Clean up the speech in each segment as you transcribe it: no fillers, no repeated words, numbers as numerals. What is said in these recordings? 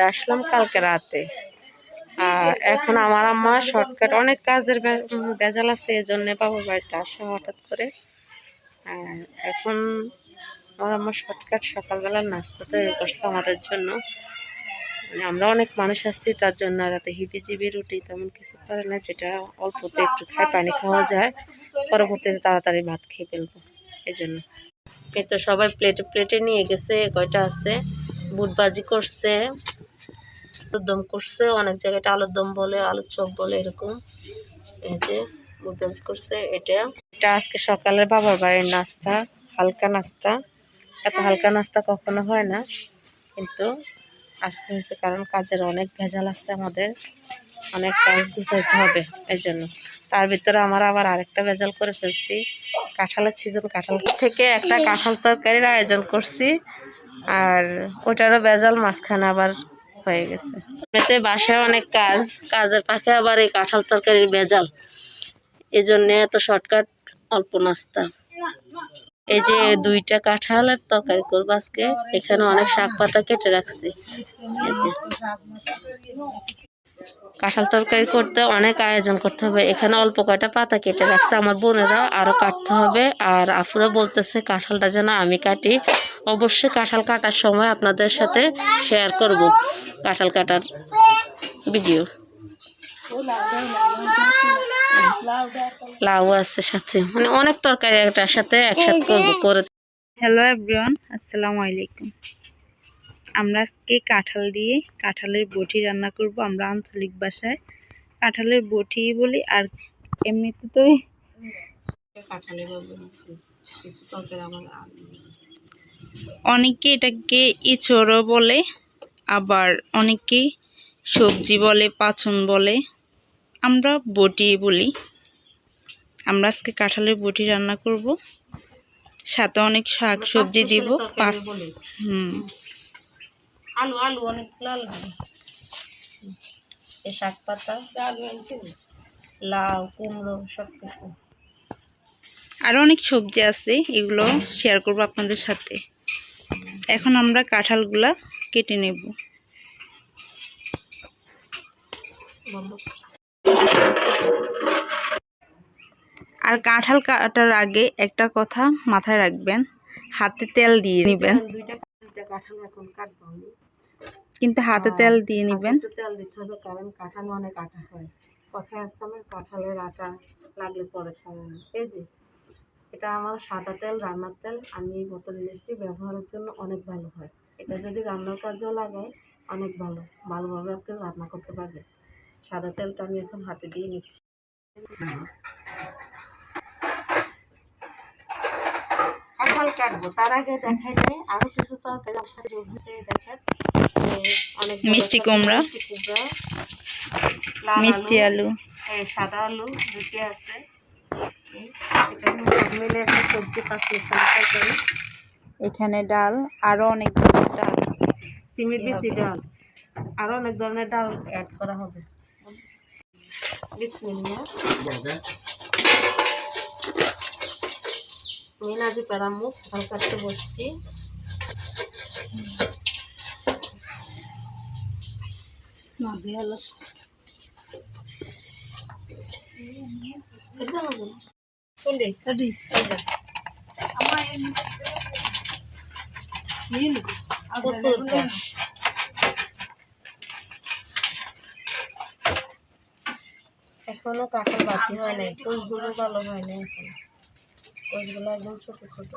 আসলাম কালকে রাতে। এখন আমার আম্মা শর্টকাট অনেক কাজের ভেজাল আছে, এই জন্য বাবার বাড়িতে আসা হঠাৎ করে। এখন আমার আম্মা শর্টকাট সকালবেলার নাস্তা তৈরি করছে আমাদের জন্য। মানে আমরা অনেক মানুষ আসছি, তার জন্য রাতে হিবিজিবি রুটি তেমন কিছু করে না, যেটা অল্পতে একটু খায় পানি খাওয়া যায়, পরবর্তীতে তাড়াতাড়ি ভাত খেয়ে ফেলবো এই জন্য। এই তো সবাই প্লেটে প্লেটে নিয়ে গেছে, কয়টা আছে। বুট ভাজি করছে, আলুর দম করছে, অনেক জায়গায় আলুর দম বলে, আলুর চপ বলে, এরকম। এই যে বুট ভাজি করছে। এটা আজকে সকালের বাবার বাড়ির নাস্তা, হালকা নাস্তা। এত হালকা নাস্তা কখনো হয় না, কিন্তু আজকে হয়েছে কারণ কাজের অনেক ভেজাল আছে, আমাদের অনেক কাজ গুছাইতে হবে এই জন্য। তার ভিতরে আমার আবার আরেকটা ভেজাল করে ফেলছি, কাঁঠালের সিজন, কাঁঠাল থেকে একটা কাঁঠাল তরকারির আয়োজন করছি, আর ওটারও ভেজাল মাঝখানে আবার হয়ে গেছে। এতে বাসায় অনেক কাজের পাখে আবার এই কাঁঠাল তরকারির ভেজাল, এই জন্যে এত শর্টকাট অল্প নাস্তা। এই যে 2টা কাঁঠালের তরকারি করবো আজকে। এখানে অনেক শাক পাতা কেটে রাখছি। এই যে কাঁঠাল তরকারি করতে অনেক আয়োজন করতে হবে, এখানে অল্প কয়টা পাতা কেটে রাখছে আমার বোনেরা, আরও কাটতে হবে। আর আফুরা বলতেছে কাঁঠালটা যেন আমি কাটি। অবশ্যই কাঁঠাল কাটার সময় আপনাদের সাথে শেয়ার করব কাঁঠাল কাটার ভিডিও। লাউ আছে সাথে, মানে অনেক তরকারি একটার সাথে একসাথে করবো করে। হ্যালো এভরিওয়ান, আসসালামু আলাইকুম। আমরা আজকে কাঁঠাল দিয়ে কাঁঠালের বটি রান্না করব। আমরা আঞ্চলিক ভাষায় কাঁঠালের বটি বলি, আর এমনিতে তো অনেকে এটাকে ইঁচড়ও বলে, আবার অনেকে সবজি বলে, পাচন বলে, আমরা বটি বলি। আমরা আজকে কাঁঠালের বটি রান্না করব, সাথে অনেক শাক সবজি দিব। আলু আলু অনেকগুলো আলু, শাক পাতা, লাউ, কুমড়ো, সব কিছু। আরও অনেক সবজি আছে, এগুলো শেয়ার করব আপনাদের সাথে। এখন আমরা কাঁঠালগুলা কেটে নেব। আর কাঁঠাল কাটার আগে একটা কথা মাথায় রাখবেন, হাতে তেল দিয়ে নেবেন, কিন্তু হাতে তেল দিয়ে নেবেন। তেল দিতে হবে, কারণ কাঁঠাল অনেক আটা হয়। কথায় আছে আমার, কাঁঠালের আটা লাগলে পরে ছাড়ে না। এই যে এটা আমার সাদা তেল, রান্নার তেল, আমি এই বোতলে নিয়েছি, ব্যবহারের জন্য অনেক ভালো হয়। এটা যদি রান্নার কাজেও লাগায় অনেক ভালোভাবে আপনি রান্না করতে পারবেন। সাদা তেলটা আমি এখন হাতে দিয়ে নিচ্ছি। কাঁঠাল কাটবো, তার আগে দেখাই নেই আরো কিছু তরকারি দেখেন। অনেক মিষ্টি কুমড়া, মিষ্টি আলু, সাদা আলু দুটি আছে। মিলে একটা সবজি তরকারি। এখানে ডাল, আরো অনেক ধরনের ডাল, সিমের বিচি ডাল, আরো অনেক ধরনের ডাল অ্যাড করা হবে। বিসমিল্লাহ। মিনাজি পেরামুখ ধান কাটতে বসছি। মাঝে হলো এখনো কাঁঠাল বাকি হয় নাই, কোষগুলো ভালো হয় না, এখন কোষগুলো একদম ছোট ছোট।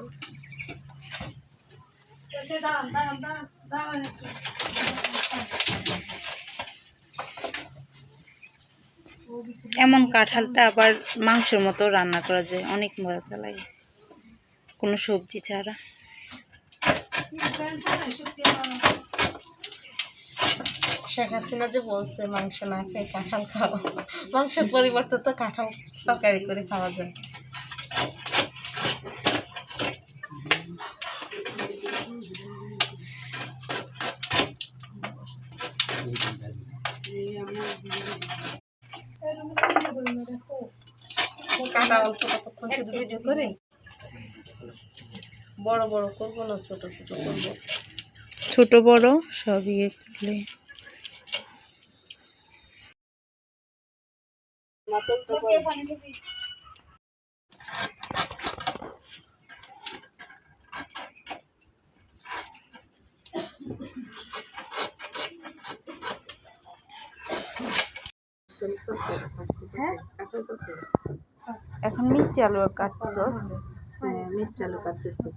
এমন কাঁঠালটা আবার মাংসের মতো রান্না করা যায়, অনেক মজা লাগে কোনো সবজি ছাড়া। শেখ হাসিনা যে বলছে মাংস না খেয়ে কাঁঠাল খাও, মাংসের পরিবর্তে তো কাঁঠাল তরকারি করে খাওয়া যায়। কাটা অল্প কতক্ষণ শুধু ভিডিও করে বড় বড় করবো না, ছোট ছোট করবো। ছোট বড় সব ইয়ে করলে এখন মিষ্টি আলু কাটছস? হ্যাঁ, মিষ্টি আলু কাটতেছি।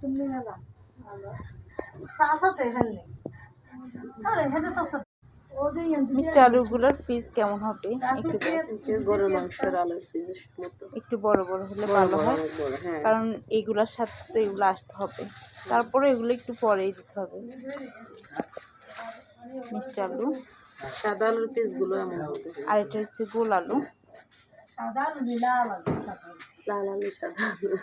মিষ্টি আলুগুলোর পিস কেমন হবে একটু গরুর মাংসের আলুর পিসের মতো একটু বড় বড় হলে ভালো হয়, হ্যাঁ। কারণ এগুলোর সাথে তো এগুলো আসতে হবে, তারপরে এগুলো একটু পরেই দিতে হবে। মিষ্টি আলু সাদা আলুর পিসগুলো এমন হবে। আর এটা হচ্ছে গোল আলু, লাল আলু সাদা আলু।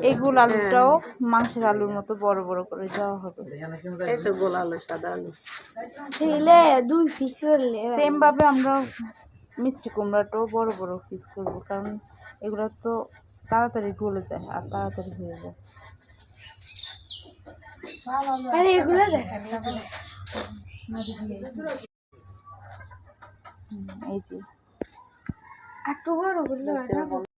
এই গোল আলুটাও মাংসের আলুর মতো বড় বড় করে দেওয়া হবে। এই তো গোল আলু সাদা আলু। সেম ভাবে আমরা মিষ্টি কুমড়াটাও বড় বড় পিস করবো, কারণ এগুলো তো তাড়াতাড়ি গলে যায় আর তাড়াতাড়ি হয়ে যায়। এই যে একটু বড় করলে